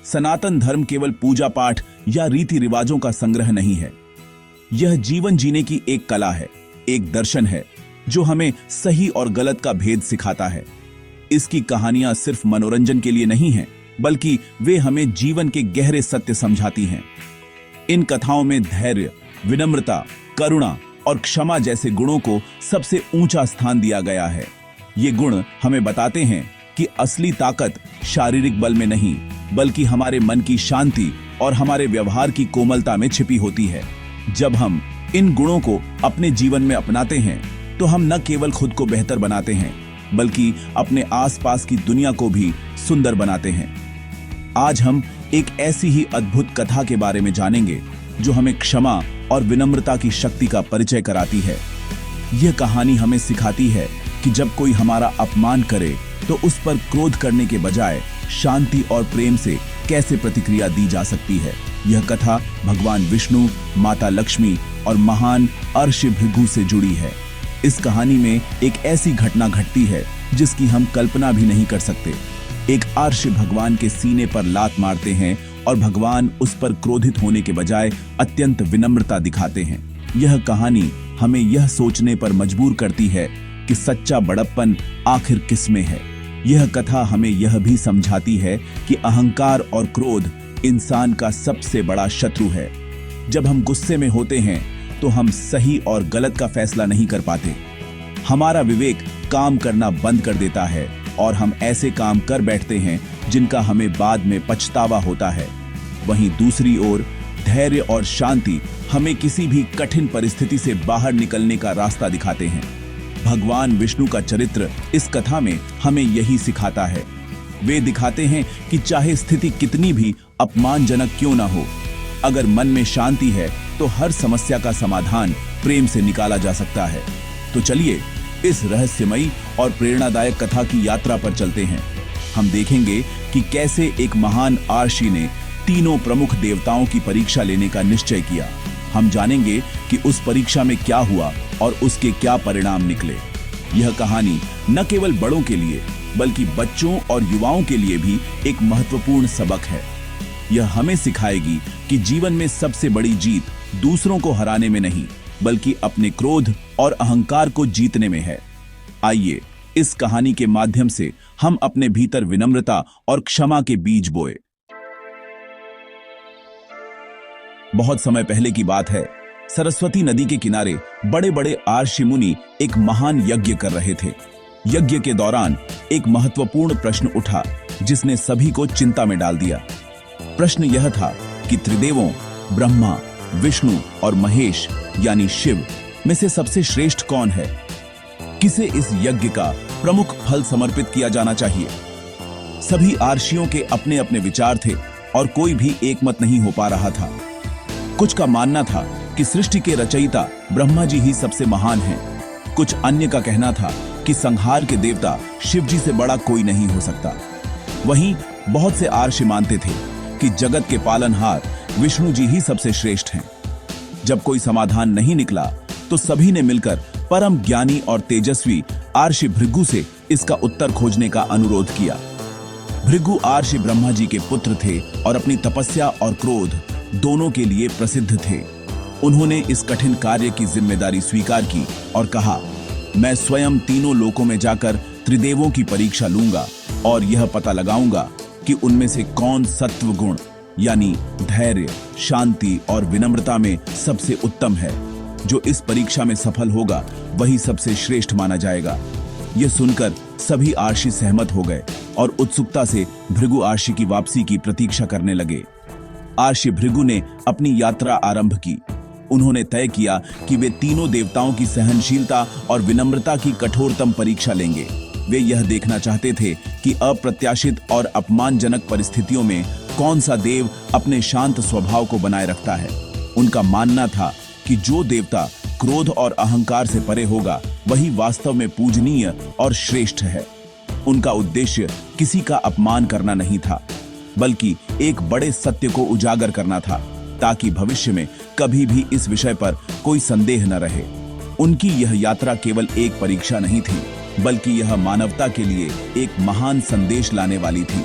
सनातन धर्म केवल पूजा पाठ या रीति रिवाजों का संग्रह नहीं है। यह जीवन जीने की एक कला है, एक दर्शन है जो हमें सही और गलत का भेद सिखाता है। इसकी कहानियां सिर्फ मनोरंजन के लिए नहीं हैं, बल्कि वे हमें जीवन के गहरे सत्य समझाती हैं। इन कथाओं में धैर्य, विनम्रता, करुणा और क्षमा जैसे गुणों को सबसे ऊंचा स्थान दिया गया है। ये गुण हमें बताते हैं कि असली ताकत शारीरिक बल में नहीं, बल्कि हमारे मन की शांति और हमारे व्यवहार की कोमलता में छिपी होती है। जब हम इन गुणों को अपने जीवन में अपनाते हैं, तो हम न केवल खुद को बेहतर बनाते हैं, बल्कि अपने आसपास की दुनिया को भी सुंदर बनाते हैं। आज हम एक ऐसी ही अद्भुत कथा के बारे में जानेंगे जो हमें क्षमा और विनम्रता की शक्ति का परिचय कराती है। यह कहानी हमें सिखाती है कि जब कोई हमारा अपमान करे तो उस पर क्रोध करने के बजाय शांति और प्रेम से कैसे प्रतिक्रिया दी जा सकती है। यह कथा भगवान विष्णु, माता लक्ष्मी और महान अर्षि भृगु से जुड़ी है। इस कहानी में एक ऐसी घटना घटती है जिसकी हम कल्पना भी नहीं कर सकते। एक अर्षि भगवान के सीने पर लात मारते हैं और भगवान उस पर क्रोधित होने के बजाय अत्यंत विनम्रता दिखाते हैं। यह कहानी हमें यह सोचने पर मजबूर करती है कि सच्चा बड़प्पन आखिर किसमें है। यह कथा हमें यह भी समझाती है कि अहंकार और क्रोध इंसान का सबसे बड़ा शत्रु है। जब हम गुस्से में होते हैं तो हम सही और गलत का फैसला नहीं कर पाते। हमारा विवेक काम करना बंद कर देता है और हम ऐसे काम कर बैठते हैं जिनका हमें बाद में पछतावा होता है। वहीं दूसरी ओर धैर्य और शांति हमें किसी भी कठिन परिस्थिति से बाहर निकलने का रास्ता दिखाते हैं। भगवान विष्णु का चरित्र इस कथा में हमें यही सिखाता है। वे दिखाते हैं कि चाहे स्थिति कितनी भी अपमानजनक क्यों ना हो, अगर मन में शांति है तो हर समस्या का समाधान प्रेम से निकाला जा सकता है। तो चलिए इस रहस्यमयी और प्रेरणादायक कथा की यात्रा पर चलते हैं। हम देखेंगे कि कैसे एक महान अर्षि ने तीनों प्रमुख देवताओं की परीक्षा लेने का निश्चय किया। हम जानेंगे कि उस परीक्षा में क्या हुआ और उसके क्या परिणाम निकले। यह कहानी न केवल बड़ों के लिए, बल्कि बच्चों और युवाओं के लिए भी एक महत्वपूर्ण सबक है। यह हमें सिखाएगी कि जीवन में सबसे बड़ी जीत दूसरों को हराने में नहीं, बल्कि अपने क्रोध और अहंकार को जीतने में है। आइए इस कहानी के माध्यम से हम अपने भीतर विनम्रता और क्षमा के बीज बोए। बहुत समय पहले की बात है। सरस्वती नदी के किनारे बड़े बड़े अर्षि मुनि एक महान यज्ञ कर रहे थे। यज्ञ के दौरान एक महत्वपूर्ण प्रश्न उठा जिसने सभी को चिंता में डाल दिया। प्रश्न यह था कि त्रिदेवों ब्रह्मा, विष्णु और महेश यानी शिव में से सबसे श्रेष्ठ कौन है? किसे इस यज्ञ का प्रमुख फल समर्पित किया जाना चाहिए? सभी अर्षियों के अपने अपने विचार थे और कोई भी एकमत नहीं हो पा रहा था। कुछ का मानना था कि सृष्टि के रचयिता ब्रह्मा जी ही सबसे महान हैं। कुछ अन्य का कहना था कि संहार के देवता शिव जी से बड़ा कोई नहीं हो सकता। वहीं बहुत से अर्षि मानते थे कि जगत के पालनहार विष्णु जी ही सबसे श्रेष्ठ हैं। जब कोई समाधान नहीं निकला तो सभी ने मिलकर परम ज्ञानी और तेजस्वी अर्षि भृगु से इसका उत्तर खोजने का अनुरोध किया। भृगु अर्षि ब्रह्मा जी के पुत्र थे और अपनी तपस्या और क्रोध दोनों के लिए प्रसिद्ध थे। उन्होंने इस कठिन कार्य की जिम्मेदारी स्वीकार की और कहा, मैं स्वयं तीनों लोकों में जाकर त्रिदेवों की परीक्षा लूंगा और यह पता लगाऊंगा कि उनमें से कौन सत्व गुण यानी धैर्य, शांति और विनम्रता में सबसे उत्तम है। जो इस परीक्षा में सफल होगा वही सबसे श्रेष्ठ माना जाएगा। यह सुनकर सभी अर्षि सहमत हो गए और उत्सुकता से भृगु अर्षि की वापसी की प्रतीक्षा करने लगे। अर्षि भृगु ने अपनी यात्रा आरंभ की। उन्होंने तय किया कि वे तीनों देवताओं की सहनशीलता और विनम्रता की कठोरतम परीक्षा लेंगे। वे यह देखना चाहते थे कि अप्रत्याशित और अपमानजनक परिस्थितियों में कौन सा देव अपने शांत स्वभाव को बनाए रखता है। उनका मानना था कि जो देवता क्रोध और अहंकार से परे होगा वही वास्तव में पूजनीय और श्रेष्ठ है। उनका उद्देश्य किसी का अपमान करना नहीं था, बल्कि एक बड़े सत्य को उजागर करना था, ताकि भविष्य में कभी भी इस विषय पर कोई संदेह न रहे। उनकी यह यात्रा केवल एक परीक्षा नहीं थी, बल्कि यह मानवता के लिए एक महान संदेश लाने वाली थी।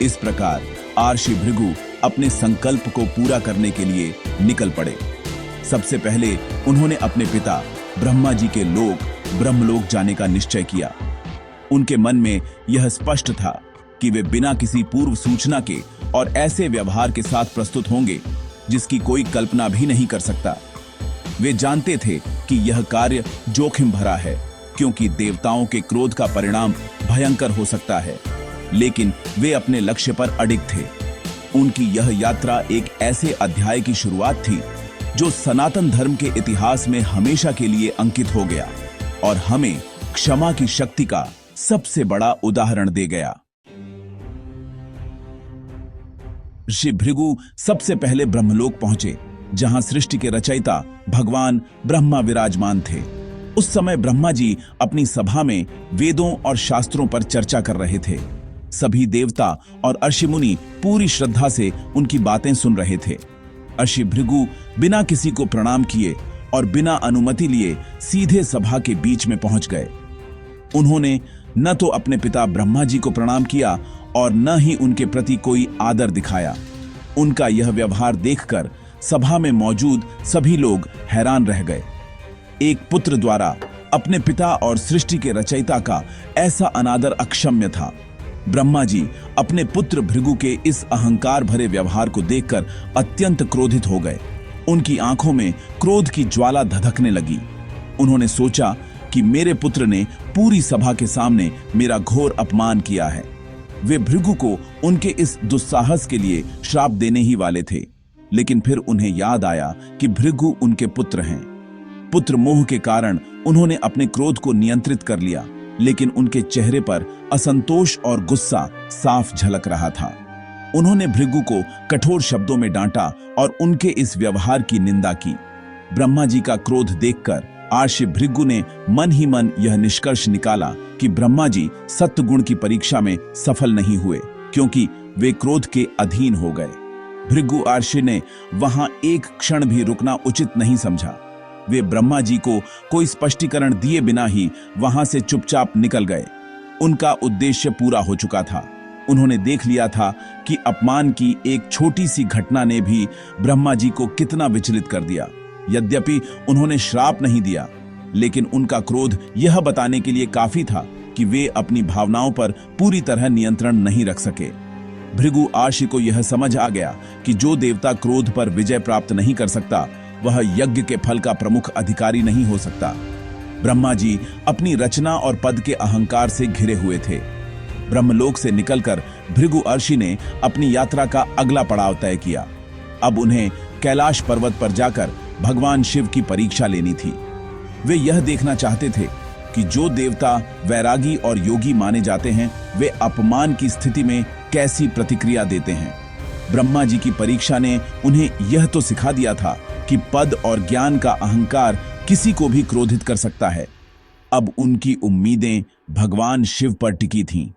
इस प्रकार आर्षि भृगु अपने संकल्प को पूरा करने के लिए निकल पड़े। सबसे पहले उन्होंने अपने पिता ब्रह्मा जी के लोक ब्रह्मलोक जाने का निश्चय किया। उनके मन में यह स्पष्ट था कि वे बिना किसी पूर्व सूचना के और ऐसे व्यवहार के साथ प्रस्तुत होंगे जिसकी कोई कल्पना भी नहीं कर सकता। वे जानते थे कि यह कार्य जोखिम भरा है, क्योंकि देवताओं के क्रोध का परिणाम भयंकर हो सकता है, लेकिन वे अपने लक्ष्य पर अडिग थे। उनकी यह यात्रा एक ऐसे अध्याय की शुरुआत थी जो सनातन धर्म के इतिहास में हमेशा के लिए अंकित हो गया और हमें क्षमा की शक्ति का सबसे बड़ा उदाहरण दे गया। ऋषि भृगु सबसे पहले ब्रह्मलोक पहुंचे, जहां सृष्टि के रचयिता भगवान ब्रह्मा विराजमान थे। उस समय ब्रह्मा जी अपनी सभा में वेदों और शास्त्रों पर चर्चा कर रहे थे। सभी देवता और ऋषि मुनि पूरी श्रद्धा से उनकी बातें सुन रहे थे। ऋषि भृगु बिना किसी को प्रणाम किए और बिना अनुमति लिए सीधे सभा के बीच में पहुंच गए। उन्होंने न तो अपने पिता ब्रह्मा जी को प्रणाम किया और न ही उनके प्रति कोई आदर दिखाया। उनका यह व्यवहार देखकर सभा में मौजूद सभी लोग हैरान रह गए। एक पुत्र द्वारा अपने पिता और सृष्टि के रचयिता का ऐसा अनादर अक्षम्य था। ब्रह्मा जी अपने पुत्र भृगु के इस अहंकार भरे व्यवहार को देखकर अत्यंत क्रोधित हो गए। उनकी आंखों में क्रोध की ज्वाला धधकने लगी। उन्होंने सोचा कि मेरे पुत्र ने पूरी सभा के सामने मेरा घोर अपमान किया है। वे भृगु को उनके इस दुस्साहस के लिए श्राप देने ही वाले थे, लेकिन फिर उन्हें याद आया कि भृगु उनके पुत्र हैं। पुत्र मोह के कारण उन्होंने अपने क्रोध को नियंत्रित कर लिया, लेकिन उनके चेहरे पर असंतोष और गुस्सा साफ झलक रहा था। उन्होंने भृगु को कठोर शब्दों में डांटा और उनके इस व्यवहार की निंदा की। ब्रह्मा जी का क्रोध देखकर आर्षि भृगु ने मन ही मन यह निष्कर्ष निकाला कि ब्रह्मा जी सत्व गुण की परीक्षा में सफल नहीं हुए, क्योंकि वे क्रोध के अधीन हो गए। भृगु आर्षि ने वहां एक क्षण भी रुकना उचित नहीं समझा। वे ब्रह्मा जी को कोई स्पष्टीकरण दिए बिना ही वहां से चुपचाप निकल गए। उनका उद्देश्य पूरा हो चुका था। उन्होंने देख लिया था कि अपमान की एक छोटी सी घटना ने भी ब्रह्मा जी को कितना विचलित कर दिया। यद्यपि उन्होंने श्राप नहीं दिया, लेकिन उनका क्रोध यह बताने के लिए काफी था कि वे अपनी भावनाओं पर पूरी तरह नियंत्रण नहीं रख सके। भृगु आर्षि को यह समझ आ गया कि जो देवता क्रोध पर विजय प्राप्त नहीं कर सकता, वह यज्ञ के फल का प्रमुख अधिकारी नहीं हो सकता। ब्रह्मा जी अपनी रचना और पद के अहंकार से घिरे हुए थे। ब्रह्मलोक से निकलकर भृगु ऋषि ने अपनी यात्रा का अगला पड़ाव तय किया। अब उन्हें कैलाश पर्वत पर जाकर भगवान शिव की परीक्षा लेनी थी। वे यह देखना चाहते थे कि जो देवता वैरागी और योगी माने जाते हैं, वे अपमान की स्थिति में कैसी प्रतिक्रिया देते हैं। ब्रह्मा जी की परीक्षा ने उन्हें यह तो सिखा दिया था कि पद और ज्ञान का अहंकार किसी को भी क्रोधित कर सकता है। अब उनकी उम्मीदें भगवान शिव पर टिकी थीं।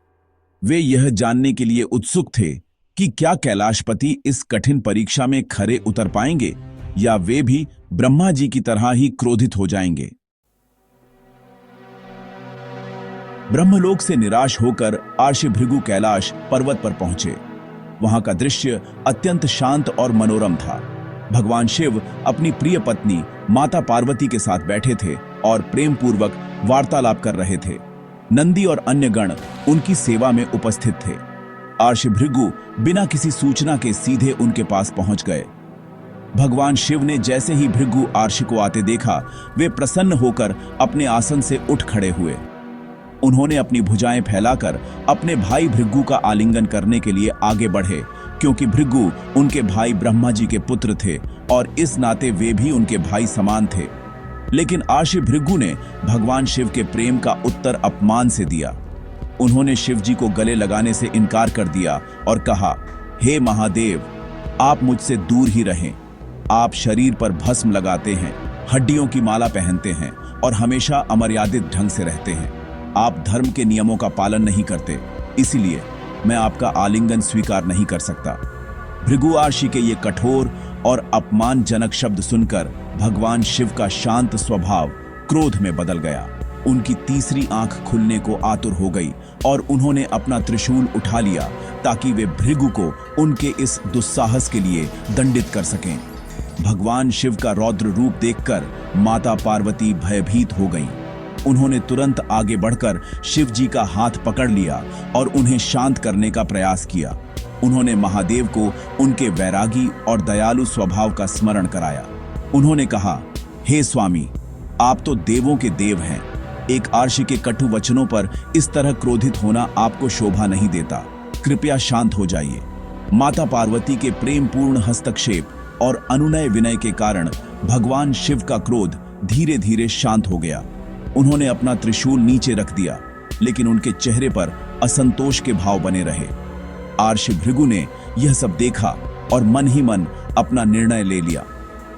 वे यह जानने के लिए उत्सुक थे कि क्या कैलाशपति इस कठिन परीक्षा में खरे उतर पाएंगे या वे भी ब्रह्मा जी की तरह ही क्रोधित हो जाएंगे। ब्रह्मलोक से निराश होकर आर्षि भृगु कैलाश पर्वत पर पहुंचे। वहां का दृश्य अत्यंत शांत और मनोरम था। भगवान शिव अपनी प्रिय पत्नी माता पार्वती के साथ बैठे थे और प्रेम पूर्वक वार्तालाप कर रहे थे। नंदी और अन्य गण उनकी सेवा में उपस्थित थे। आर्षि भृगु बिना किसी सूचना के सीधे उनके पास पहुंच गए। भगवान शिव ने जैसे ही भृगु आर्षि को आते देखा, वे प्रसन्न होकर अपने आसन से उठ खड़े हुए। उन्होंने अपनी भुजाएं फैलाकर अपने भाई भृगु का आलिंगन करने के लिए आगे बढ़े, क्योंकि भृगु उनके भाई ब्रह्मा जी के पुत्र थे और इस नाते वे भी उनके भाई समान थे। लेकिन आर्षि भृगु ने भगवान शिव के प्रेम का उत्तर अपमान से दिया। उन्होंने शिव जी को गले लगाने से इनकार कर दिया और कहा, हे महादेव, आप मुझसे दूर ही रहें। आप शरीर पर भस्म लगाते हैं, हड्डियों की माला पहनते हैं और हमेशा अमर्यादित ढंग से रहते हैं। आप धर्म के नियमों का पालन नहीं करते, इसलिए मैं आपका आलिंगन स्वीकार नहीं कर सकता। भृगु आर्षि के ये कठोर और अपमानजनक शब्द सुनकर भगवान शिव का शांत स्वभाव क्रोध में बदल गया। उनकी तीसरी आंख खुलने को आतुर हो गई और उन्होंने अपना त्रिशूल उठा लिया ताकि वे भृगु को उनके इस दुस्साहस के लिए दंडित कर सकें। भगवान शिव का रौद्र रूप देखकर माता पार्वती भयभीत हो गईं। उन्होंने तुरंत आगे बढ़कर शिव जी का हाथ पकड़ लिया और उन्हें शांत करने का प्रयास किया। उन्होंने महादेव को उनके वैरागी और दयालु स्वभाव का स्मरण कराया। उन्होंने कहा, हे स्वामी, आप तो देवों के देव हैं। एक आर्षि के कटु वचनों पर इस तरह क्रोधित होना आपको शोभा नहीं देता। कृपया शांत हो जाइए। माता पार्वती के प्रेमपूर्ण हस्तक्षेप और अनुनय विनय के कारण भगवान शिव का क्रोध धीरे धीरे शांत हो गया। उन्होंने अपना त्रिशूल नीचे रख दिया, लेकिन उनके चेहरे पर असंतोष के भाव बने रहे। आर्षि भृगु ने यह सब देखा और मन ही मन अपना निर्णय ले लिया।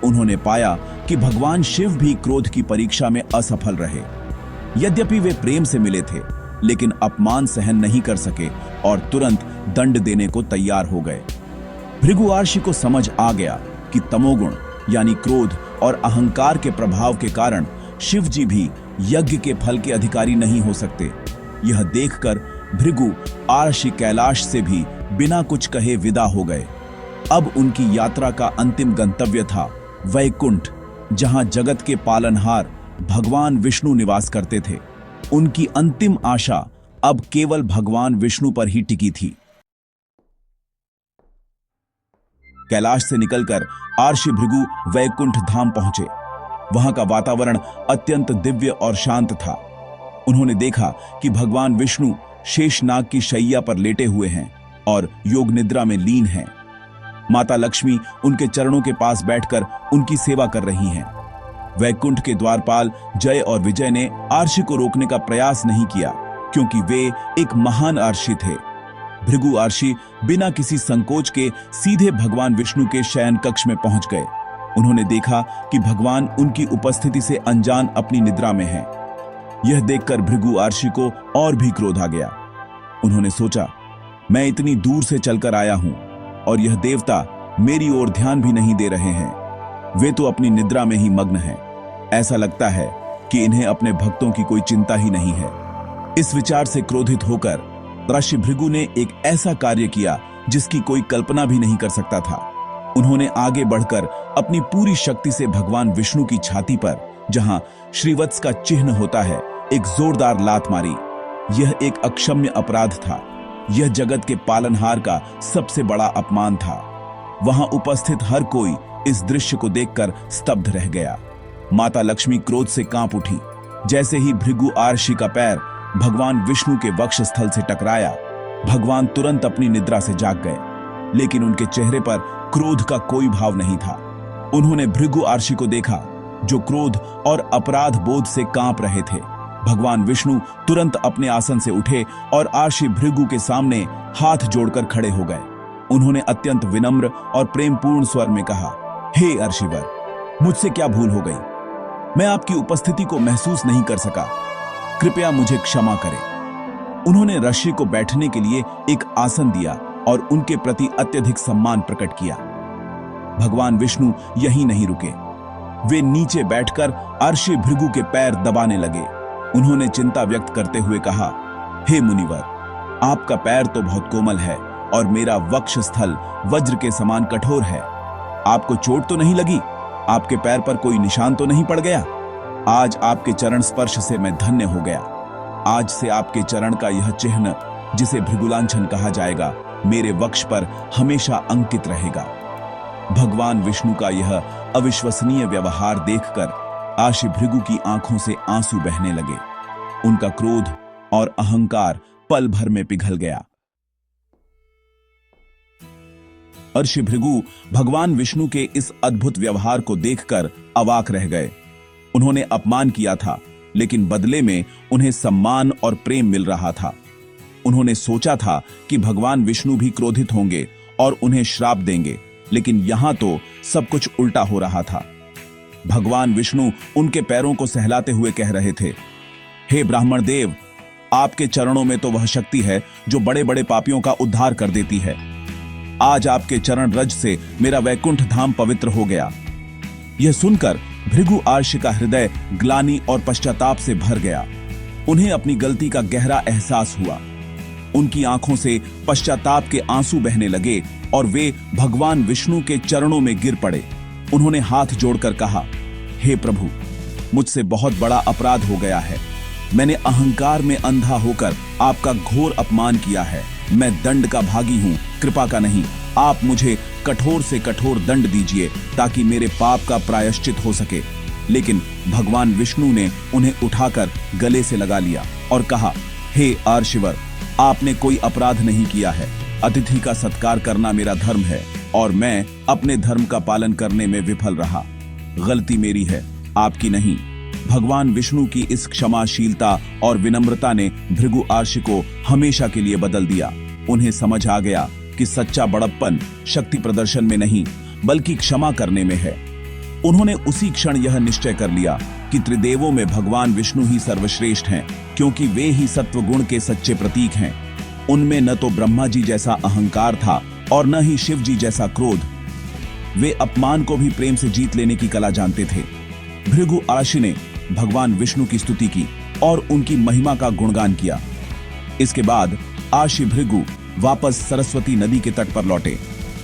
उन्होंने पाया कि भगवान शिव भी क्रोध की परीक्षा में असफल रहे। यद्यपि वे प्रेम से मिले थे, लेकिन अपमान सहन नहीं कर सके और तुरंत दंड देने को तैयार हो गए। भृगु आर्षि को समझ आ गया कि तमोगुण यानी क्रोध और अहंकार के प्रभाव के कारण शिव जी भी यज्ञ के फल के अधिकारी नहीं हो सकते। यह देखकर भृगु आर्षि कैलाश से भी बिना कुछ कहे विदा हो गए। अब उनकी यात्रा का अंतिम गंतव्य था वैकुंठ, जहां जगत के पालनहार भगवान विष्णु निवास करते थे। उनकी अंतिम आशा अब केवल भगवान विष्णु पर ही टिकी थी। कैलाश से निकलकर आर्षि भृगु वैकुंठ धाम पहुंचे। वहां का वातावरण अत्यंत दिव्य और शांत था। उन्होंने देखा कि भगवान विष्णु शेषनाग की शैया पर लेटे हुए हैं और योग निद्रा में लीन हैं। माता लक्ष्मी उनके चरणों के पास बैठकर उनकी सेवा कर रही हैं। वैकुंठ के द्वारपाल जय और विजय ने आर्षि को रोकने का प्रयास नहीं किया, क्योंकि वे एक महान आर्षि थे। भृगु आर्षि बिना किसी संकोच के सीधे भगवान विष्णु के शयन कक्ष में पहुंच गए। उन्होंने देखा कि भगवान उनकी उपस्थिति से अनजान अपनी निद्रा में हैं। यह देखकर भृगु आर्षि को और भी क्रोध आ गया। उन्होंने सोचा, मैं इतनी दूर से चलकर आया हूं और यह देवता मेरी ओर ध्यान भी नहीं दे रहे हैं। वे तो अपनी निद्रा में ही मग्न हैं। ऐसा लगता है कि इन्हें अपने भक्तों की कोई चिंता ही नहीं है। इस विचार से क्रोधित होकर ऋषि भृगु ने एक ऐसा कार्य किया जिसकी कोई कल्पना भी नहीं कर सकता था। उन्होंने आगे बढ़कर अपनी पूरी शक्ति से भगवान विष्णु की छाती पर, जहां श्रीवत्स का चिन्ह होता है, एक जोरदार लात मारी। यह एक अक्षम्य अपराध था। यह जगत के पालनहार का सबसे बड़ा अपमान था। वहां उपस्थित हर कोई इस दृश्य को देखकर स्तब्ध रह गया। माता लक्ष्मी क्रोध से कांप उठी। जैसे ही भृगु आर्षि का पैर भगवान विष्णु के वक्षस्थल से टकराया, भगवान तुरंत अपनी निद्रा से जाग गए, लेकिन उनके चेहरे पर क्रोध का कोई भाव नहीं था। उन्होंने भृगु आर्षि को देखा, जो क्रोध और अपराध बोध से कांप रहे थे। भगवान विष्णु तुरंत अपने आसन से उठे और आर्षि भृगु के सामने हाथ जोड़कर खड़े हो गए। उन्होंने अत्यंत विनम्र और प्रेमपूर्ण स्वर में कहा, हे अर्षिवर, मुझसे क्या भूल हो गई? मैं आपकी उपस्थिति को महसूस नहीं कर सका। कृपया मुझे क्षमा करें। उन्होंने ऋषि को बैठने के लिए एक आसन दिया और उनके प्रति अत्यधिक सम्मान प्रकट किया। भगवान विष्णु यहीं नहीं रुके। वे नीचे बैठकर अर्षि भृगु के पैर दबाने लगे। उन्होंने चिंता व्यक्त करते हुए कहा, हे मुनिवर, आपका पैर तो बहुत कोमल है और मेरा वक्षस्थल वज्र के समान कठोर है। आपको चोट तो नहीं लगी? आपके पैर पर कोई निशान तो नहीं पड़ गया? आज आपके चरण स्पर्श से मैं धन्य हो गया। आज से आपके चरण का यह चिन्ह, जिसे भृगुलांछन कहा जाएगा, मेरे वक्ष पर हमेशा अंकित रहेगा। भगवान विष्णु का यह अविश्वसनीय व्यवहार देखकर आर्षि भृगु की आंखों से आंसू बहने लगे। उनका क्रोध और अहंकार पल भर में पिघल गया। अर्षि भृगु भगवान विष्णु के इस अद्भुत व्यवहार को देखकर अवाक रह गए। उन्होंने अपमान किया था, लेकिन बदले में उन्हें सम्मान और प्रेम मिल रहा था। उन्होंने सोचा था कि भगवान विष्णु भी क्रोधित होंगे और उन्हें श्राप देंगे, लेकिन यहां तो सब कुछ उल्टा हो रहा था। भगवान विष्णु उनके पैरों को सहलाते हुए कह रहे थे, हे ब्राह्मण देव, आपके चरणों में तो वह शक्ति है जो बड़े बड़े पापियों का उद्धार कर देती है। आज आपके चरण रज से मेरा वैकुंठ धाम पवित्र हो गया। यह सुनकर भृगु आर्षि का हृदय ग्लानि और पश्चाताप से भर गया। उन्हें अपनी गलती का गहरा एहसास हुआ। उनकी आंखों से पश्चाताप के आंसू बहने लगे और वे भगवान विष्णु के चरणों में गिर पड़े। उन्होंने हाथ जोड़कर कहा, हे प्रभु, मुझसे बहुत बड़ा अपराध हो गया है। मैंने अहंकार में अंधा होकर आपका घोर अपमान किया है। मैं दंड का भागी हूँ, कृपा का नहीं। आप मुझे कठोर से कठोर दंड दीजिए ताकि मेरे पाप का प्रायश्चित हो सके। लेकिन भगवान विष्णु ने उन्हें उठाकर गले से लगा लिया और कहा, हे आर्षिवर, आपने कोई अपराध नहीं किया है। अतिथि का सत्कार करना मेरा धर्म है और मैं अपने धर्म का पालन करने में विफल रहा। गलती मेरी है, आपकी नहीं। भगवान विष्णु की इस क्षमाशीलता और विनम्रता ने भृगु आर्षि को हमेशा के लिए बदल दिया। उन्हें समझ आ गया कि सच्चा बड़प्पन शक्ति प्रदर्शन में नहीं बल्कि क्षमा करने में है। उन्होंने उसी क्षण यह निश्चय कर लिया कि त्रिदेवों में भगवान विष्णु ही सर्वश्रेष्ठ हैं, क्योंकि वे ही सत्व गुण के सच्चे प्रतीक हैं। उनमें न तो ब्रह्मा जी जैसा अहंकार था और न ही शिव जी जैसा क्रोध। वे अपमान को भी प्रेम से जीत लेने की कला जानते थे। भृगु आर्षि ने भगवान विष्णु की स्तुति की और उनकी महिमा का गुणगान किया। इसके बाद आर्षि भृगु वापस सरस्वती नदी के तट पर लौटे,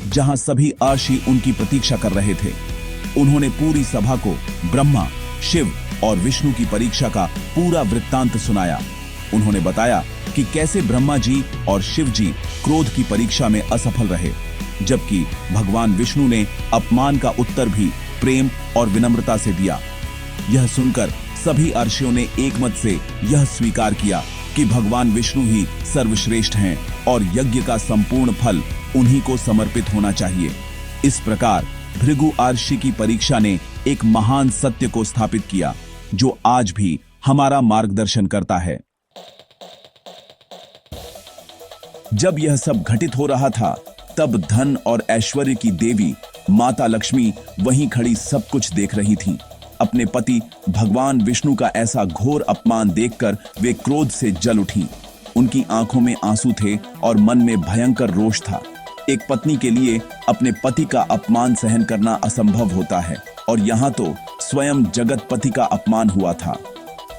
जहां सभी आर्षि उनकी प्रतीक्षा कर रहे थे। उन्होंने पूरी सभा को ब्रह्मा, शिव और विष्णु की परीक्षा का पूरा वृत्तांत सुनाया। उन्होंने बताया कि कैसे ब्रह्मा जी और शिव जी क्रोध की परीक्षा में असफल रहे, जबकि भगवान विष्णु ने अपमान का उत्तर भी प्रेम और विनम्रता से दिया। यह सुनकर सभी अर्षियों ने एकमत से यह स्वीकार किया कि भगवान विष्णु ही सर्वश्रेष्ठ हैं और यज्ञ का संपूर्ण फल उन्हीं को समर्पित होना चाहिए। इस प्रकार भृगु आर्षि की परीक्षा ने एक महान सत्य को स्थापित किया, जो आज भी हमारा मार्गदर्शन करता है। जब यह सब घटित हो रहा था, तब धन और ऐश्वर्य की देवी माता लक्ष्मी वहीं खड़ी सब कुछ देख रही थीं। अपने पति भगवान विष्णु का ऐसा घोर अपमान देखकर वे क्रोध से जल उठीं। उनकी आंखों में आंसू थे और मन में भयंकर रोष था। एक पत्नी के लिए अपने पति का अपमान सहन करना असंभव होता है, और यहाँ तो स्वयं जगतपति का अपमान हुआ था।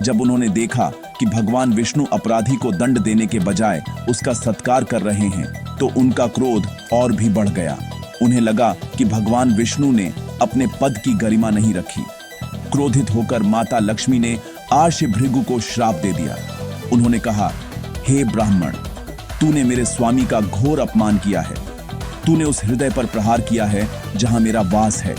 जब उन्होंने देखा कि भगवान विष्णु अपराधी को दंड देने के बजाय उसका सत्कार कर रहे हैं, तो उनका क्रोध और भी बढ़ गया। उन्हें लगा कि भगवान विष्णु ने अपने पद की गरिमा नहीं रखी। क्रोधित होकर माता लक्ष्मी ने आर्षि भृगु को श्राप दे दिया। उन्होंने कहा, हे ब्राह्मण, तूने मेरे स्वामी का घोर अपमान किया है। तूने उस हृदय पर प्रहार किया है जहां मेरा वास है।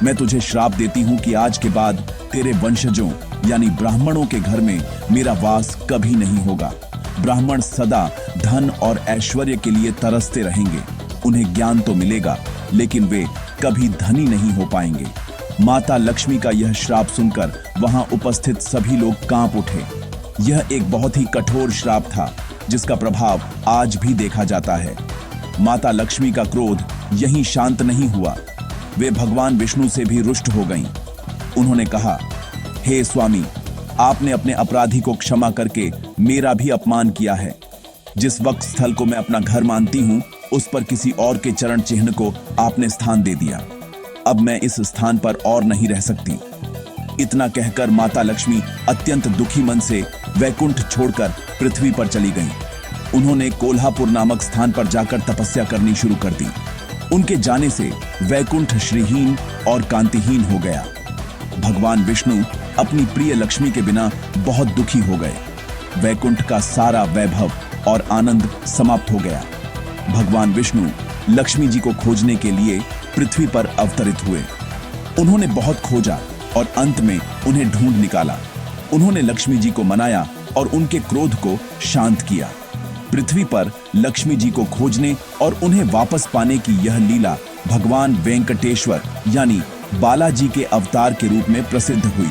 मैं तुझे श्राप देती हूं कि आज के बाद तेरे वंशजों यानी ब्राह्मणों के घर में मेरा वास कभी नहीं होगा। ब्राह्मण सदा धन और ऐश्वर्य के लिए तरसते रहेंगे। उन्हें ज्ञान तो मिलेगा, लेकिन वे कभी धनी नहीं हो पाएंगे। माता लक्ष्मी का यह श्राप सुनकर वहां उपस्थित सभी लोग कांप उठे। यह एक बहुत ही कठोर श्राप था, जिसका प्रभाव आज भी देखा जाता है। माता लक्ष्मी का क्रोध यहीं शांत नहीं हुआ। वे भगवान विष्णु से भी रुष्ट हो गईं। उन्होंने कहा, हे स्वामी, आपने अपने अपराधी को क्षमा करके मेरा भी अपमान किया है। जिस वक्त स्थल को मैं अपना घर मानती हूं, उस पर किसी और के चरण चिन्ह को आपने स्थान दे दिया। अब मैं इस स्थान पर और नहीं रह सकती। इतना कहकर माता लक्ष्मी अत्यंत दुखी मन से वैकुंठ छोड़कर पृथ्वी पर चली गईं। उन्होंने कोल्हापुर नामक स्थान पर जाकर तपस्या करनी शुरू कर दी। उनके जाने से वैकुंठ श्रीहीन और कांतिहीन हो गया। भगवान विष्णु अपनी प्रिय लक्ष्मी के बिना बहुत दुखी हो गए। वैकुंठ का सारा वैभव और आनंद समाप्त हो गया। भगवान विष्णु लक्ष्मी जी को खोजने के लिए पृथ्वी पर अवतरित हुए। उन्होंने बहुत खोजा और अंत में उन्हें ढूंढ निकाला। उन्होंने लक्ष्मी जी को मनाया और उनके क्रोध को शांत किया। पृथ्वी पर लक्ष्मी जी को खोजने और उन्हें वापस पाने की यह लीला भगवान वेंकटेश्वर यानी बालाजी के अवतार के रूप में प्रसिद्ध हुई।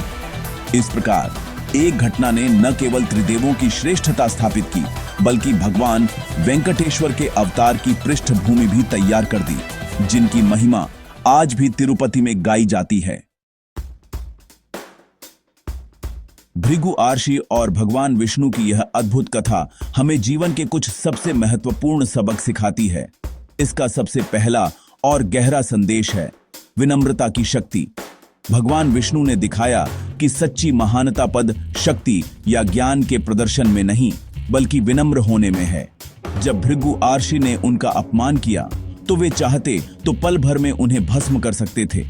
इस प्रकार एक घटना ने न केवल त्रिदेवों की श्रेष्ठता स्थापित की, बल्कि भगवान वेंकटेश्वर के अवतार की पृष्ठभूमि भी तैयार कर दी, जिनकी महिमा आज भी तिरुपति में गाई जाती है। भृगु आर्षि और भगवान विष्णु की यह अद्भुत कथा हमें जीवन के कुछ सबसे महत्वपूर्ण सबक सिखाती है। इसका सबसे पहला और गहरा संदेश है विनम्रता की शक्ति। भगवान विष्णु ने दिखाया कि सच्ची महानता पद शक्ति या ज्ञान के प्रदर्शन में नहीं, बल्कि विनम्र होने में है। जब भृगु आर्षि ने उनका अपमान किया तो वे चाहते तो पल भर में उन्हें भस्म कर सकते थे,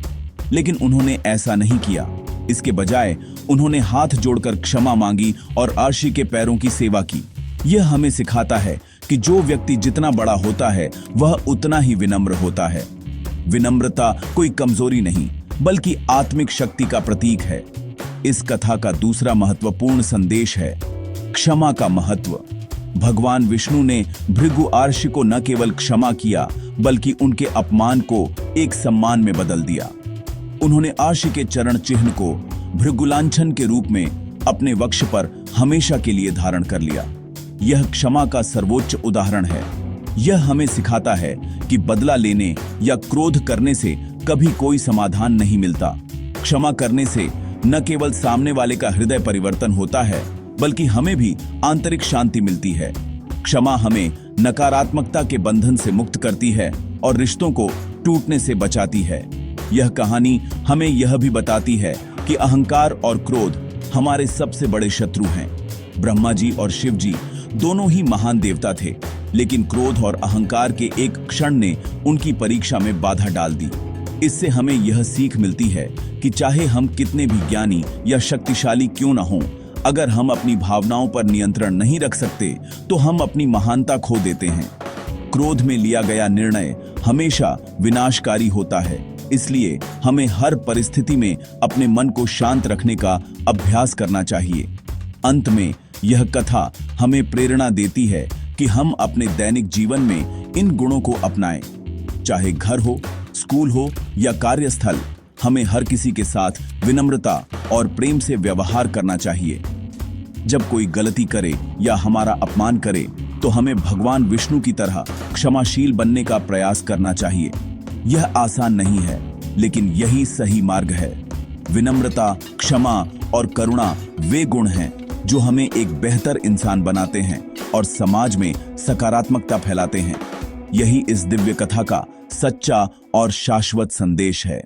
लेकिन उन्होंने ऐसा नहीं किया। इसके बजाय उन्होंने हाथ जोड़कर क्षमा मांगी और आर्षि के पैरों की सेवा की। यह हमें सिखाता है कि जो व्यक्ति जितना बड़ा होता है वह उतना ही विनम्र होता है। विनम्रता कोई कमजोरी नहीं बल्कि आत्मिक शक्ति का प्रतीक है। इस कथा का दूसरा महत्वपूर्ण संदेश है क्षमा का महत्व। भगवान विष्णु ने भृगु आर्षि को न केवल क्षमा किया बल्कि उनके अपमान को एक सम्मान में बदल दिया। उन्होंने आर्षि के चरण चिन्ह को भृगुलांछन के रूप में अपने वक्ष पर हमेशा के लिए धारण कर लिया। यह क्षमा का सर्वोच्च उदाहरण है। यह हमें सिखाता है कि बदला लेने या क्रोध करने से कभी कोई समाधान नहीं मिलता। क्षमा करने से न केवल सामने वाले का हृदय परिवर्तन होता है बल्कि हमें भी आंतरिक शांति मिलती है। क्षमा हमें नकारात्मकता के बंधन से मुक्त करती है और रिश्तों को टूटने से बचाती है। यह कहानी हमें यह भी बताती है कि अहंकार और क्रोध हमारे सबसे बड़े शत्रु हैं। ब्रह्मा जी और शिव जी दोनों ही महान देवता थे, लेकिन क्रोध और अहंकार के एक क्षण ने उनकी परीक्षा में बाधा डाल दी। इससे हमें यह सीख मिलती है कि चाहे हम कितने भी ज्ञानी या शक्तिशाली क्यों न हों, अगर हम अपनी भावनाओं पर नियंत्रण नहीं रख सकते तो हम अपनी महानता खो देते हैं। क्रोध में लिया गया निर्णय हमेशा विनाशकारी होता है, इसलिए हमें हर परिस्थिति में अपने मन को शांत रखने का अभ्यास करना चाहिए। अंत में यह कथा हमें प्रेरणा देती है कि हम अपने दैनिक जीवन में इन गुणों को अपनाएं। चाहे घर हो, स्कूल हो या कार्यस्थल, हमें हर किसी के साथ विनम्रता और प्रेम से व्यवहार करना चाहिए। जब कोई गलती करे या हमारा अपमान करे तो हमें भगवान विष्णु की तरह क्षमाशील बनने का प्रयास करना चाहिए। यह आसान नहीं है, लेकिन यही सही मार्ग है। विनम्रता, क्षमा और करुणा वे गुण हैं जो हमें एक बेहतर इंसान बनाते हैं और समाज में सकारात्मकता फैलाते हैं। यही इस दिव्य कथा का सच्चा और शाश्वत संदेश है।